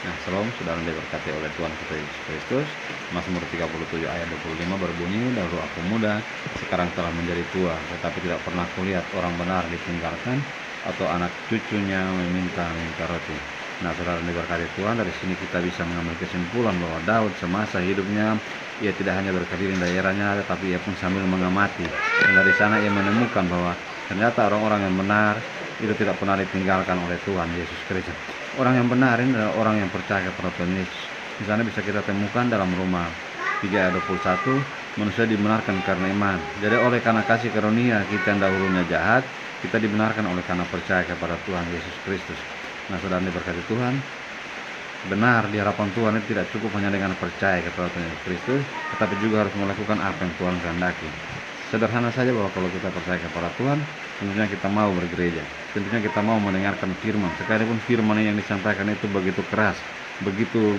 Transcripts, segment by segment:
Nah, Shalom, saudara yang diberkati oleh Tuhan kita Yesus Kristus. Mazmur 37 ayat 25 berbunyi, dahulu aku muda, sekarang telah menjadi tua, tetapi tidak pernah kulihat orang benar ditinggalkan atau anak cucunya meminta-minta roti. Nah, saudara yang diberkati Tuhan, dari sini kita bisa mengambil kesimpulan bahwa Daud semasa hidupnya ia tidak hanya berkeliling daerahnya, tetapi ia pun sambil mengamati. Dan dari sana ia menemukan bahwa ternyata orang-orang yang benar itu tidak pernah ditinggalkan oleh Tuhan Yesus Kristus. Orang yang benar ini adalah orang yang percaya kepada Tuhan Yesus. Di sana bisa kita temukan dalam Roma 3 ayat 21, manusia dibenarkan karena iman. Jadi oleh karena kasih karunia kita yang dahulunya jahat, kita dibenarkan oleh karena percaya kepada Tuhan Yesus Kristus. Nah, saudara diberkati Tuhan, benar di hadapan Tuhan itu tidak cukup hanya dengan percaya kepada Tuhan Yesus Kristus, tetapi juga harus melakukan apa yang Tuhan kehendaki. Sederhana saja bahwa kalau kita percaya kepada Tuhan, tentunya kita mau bergereja, tentunya kita mau mendengarkan firman, sekalipun firman yang disampaikan itu begitu keras, begitu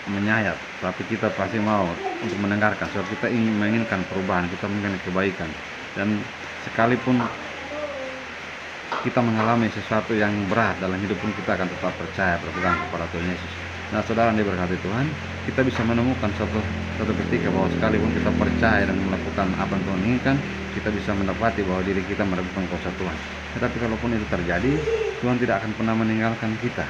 menyayat, tapi kita pasti mau untuk mendengarkan, sebab kita ingin menginginkan perubahan, kita menginginkan kebaikan. Dan sekalipun kita mengalami sesuatu yang berat dalam hidup pun, kita akan tetap percaya berpegang kepada Tuhan Yesus. Nah, saudara yang diberkati Tuhan, kita bisa menemukan suatu ketika bahwa sekalipun kita percaya dan melakukan apa yang Tuhan inginkan, kita bisa mendapati bahwa diri kita meragukan kuasa Tuhan. Tetapi kalaupun itu terjadi, Tuhan tidak akan pernah meninggalkan kita.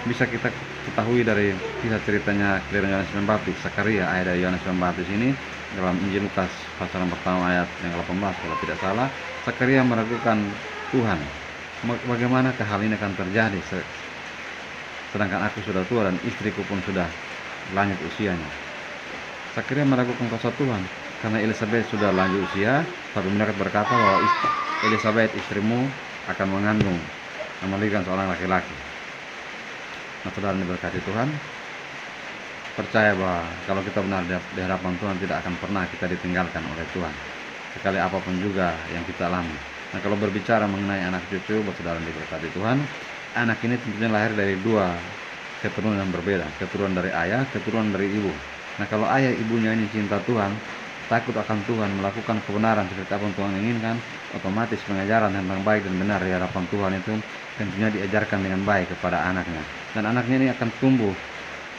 Bisa kita ketahui dari kisah ceritanya kelahiran Yohanes Pembaptis, Zakaria, ayat dari Yohanes Pembaptis ini dalam Injil Lukas pasal yang pertama ayat yang 18 kalau tidak salah. Zakaria meragukan Tuhan, bagaimana hal ini akan terjadi sedangkan aku sudah tua dan istriku pun sudah lanjut usianya. Zakaria meragukan kuasa Tuhan karena Elizabeth sudah lanjut usia, tapi malaikat berkata bahwa Elizabeth istrimu akan mengandung dan melahirkan seorang laki-laki. Nah, saudara diberkati Tuhan, percaya bahwa kalau kita benar di hadapan Tuhan, tidak akan pernah kita ditinggalkan oleh Tuhan, sekali apapun juga yang kita alami. Nah, kalau berbicara mengenai anak cucu, saudara diberkati Tuhan, anak ini tentunya lahir dari dua keturunan yang berbeda, keturunan dari ayah, keturunan dari ibu. Nah, kalau ayah ibunya ini cinta Tuhan, takut akan Tuhan, melakukan kebenaran seperti apa yang Tuhan inginkan, otomatis pengajaran tentang baik dan benar di hadapan Tuhan itu tentunya diajarkan dengan baik kepada anaknya. Dan anaknya ini akan tumbuh,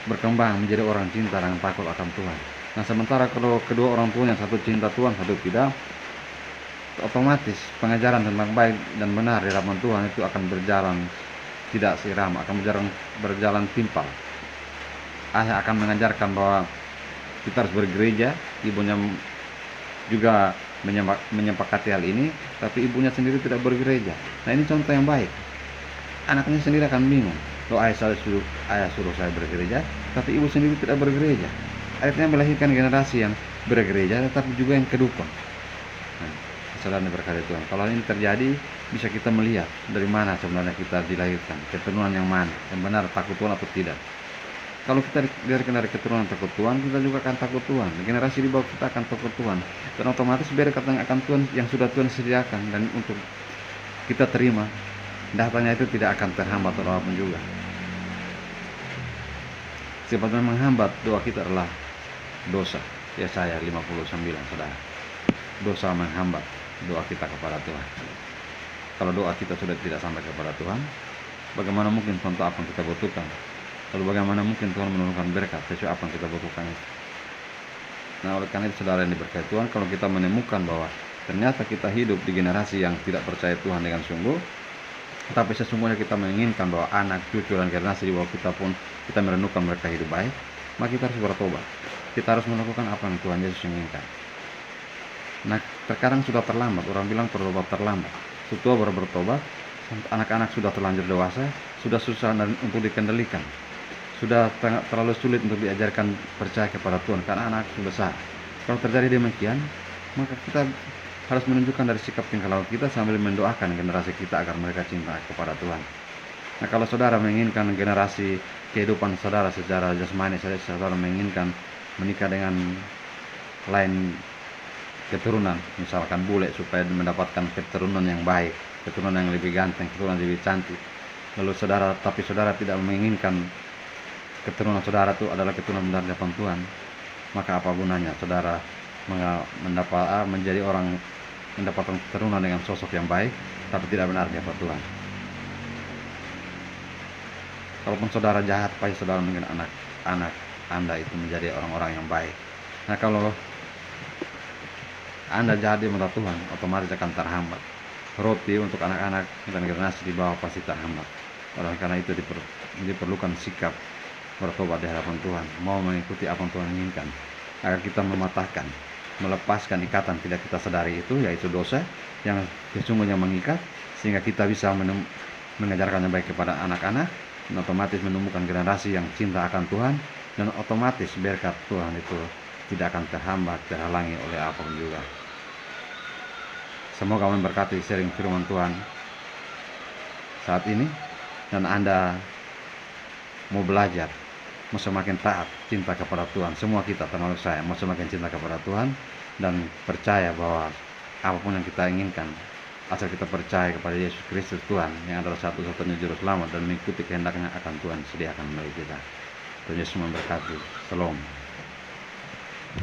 berkembang menjadi orang cinta dan takut akan Tuhan. Nah, sementara kalau kedua orang tuanya, satu cinta Tuhan, satu tidak, otomatis pengajaran tentang baik dan benar di hadapan Tuhan itu akan berjalan tidak seirama, akan berjalan timpal. Ayah akan mengajarkan bahwa kita harus bergereja, ibunya juga menyepakati hal ini, tapi ibunya sendiri tidak bergereja. Nah, ini contoh yang baik. Anaknya sendiri akan bingung, loh ayah suruh saya bergereja, tapi ibu sendiri tidak bergereja. Akhirnya melahirkan generasi yang bergereja, tetapi juga yang kedukun. Nah, saudara diberkati Tuhan, kalau ini terjadi, bisa kita melihat dari mana sebenarnya kita dilahirkan, keturunan yang mana, yang benar takut Tuhan atau tidak. Kalau kita dilahirkan dari keturunan takut Tuhan, kita juga akan takut Tuhan. Generasi di bawah kita akan takut Tuhan, dan otomatis berkat yang akan Tuhan yang sudah Tuhan sediakan dan untuk kita terima, datanya itu tidak akan terhambat oleh apapun juga. Sebab yang menghambat doa kita adalah dosa. Yesaya 59, saudara. Dosa menghambat doa kita kepada Tuhan. Kalau doa kita sudah tidak sampai kepada Tuhan, bagaimana mungkin Tuhan tahu apa yang kita butuhkan? Lalu bagaimana mungkin Tuhan menurunkan berkat sesuai apa yang kita butuhkan itu? Nah, oleh karena itu saudara yang diberkati Tuhan, kalau kita menemukan bahwa ternyata kita hidup di generasi yang tidak percaya Tuhan dengan sungguh, tapi sesungguhnya kita menginginkan bahwa anak, cucu, dan generasi di bawah kita pun kita merenungkan mereka hidup baik, maka kita harus bertobat. Kita harus melakukan apa yang Tuhan Yesus inginkan. Nah, terkadang sudah terlambat. Orang bilang bertobat terlambat. Setua baru bertobat, anak-anak sudah terlanjur dewasa, sudah susah untuk dikendalikan, sudah terlalu sulit untuk diajarkan percaya kepada Tuhan karena anak sudah besar. Kalau terjadi demikian, maka kita harus menunjukkan dari sikap tingkah laku kita sambil mendoakan generasi kita agar mereka cinta kepada Tuhan. Nah, kalau saudara menginginkan generasi kehidupan saudara secara jasmani, saudara menginginkan menikah dengan lain keturunan, misalkan bule, supaya mendapatkan keturunan yang baik, keturunan yang lebih ganteng, keturunan lebih cantik. Lalu saudara tidak menginginkan keturunan saudara itu adalah keturunan benar di hadapan Tuhan, maka apa gunanya saudara menjadi orang mendapatkan keturunan dengan sosok yang baik tapi tidak benar di hadapan Tuhan. Kalaupun saudara jahat, pasti saudara mungkin anak-anak Anda itu menjadi orang-orang yang baik. Nah, kalau Anda jahat di mata Tuhan, otomatis akan terhambat. Roti untuk anak-anak dan generasi di bawah pasti terhambat. Oleh karena itu diperlukan sikap bertobat di hadapan Tuhan, mau mengikuti apa yang Tuhan inginkan, agar kita melepaskan ikatan tidak kita sadari itu, yaitu dosa yang sesungguhnya mengikat, sehingga kita bisa mengajarkan yang baik kepada anak-anak, dan otomatis menumbuhkan generasi yang cinta akan Tuhan, dan otomatis berkat Tuhan itu tidak akan terhambat, terhalangi oleh apapun juga. Semoga memberkati sharing firman Tuhan saat ini, dan Anda mau belajar, mau semakin taat, cinta kepada Tuhan. Semua kita, termasuk saya, mau semakin cinta kepada Tuhan dan percaya bahwa apapun yang kita inginkan, asal kita percaya kepada Yesus Kristus Tuhan yang adalah satu-satunya juru selamat, dan mengikuti kehendaknya, akan Tuhan sediakan bagi kita. Tuhan Yesus memberkati. Shalom.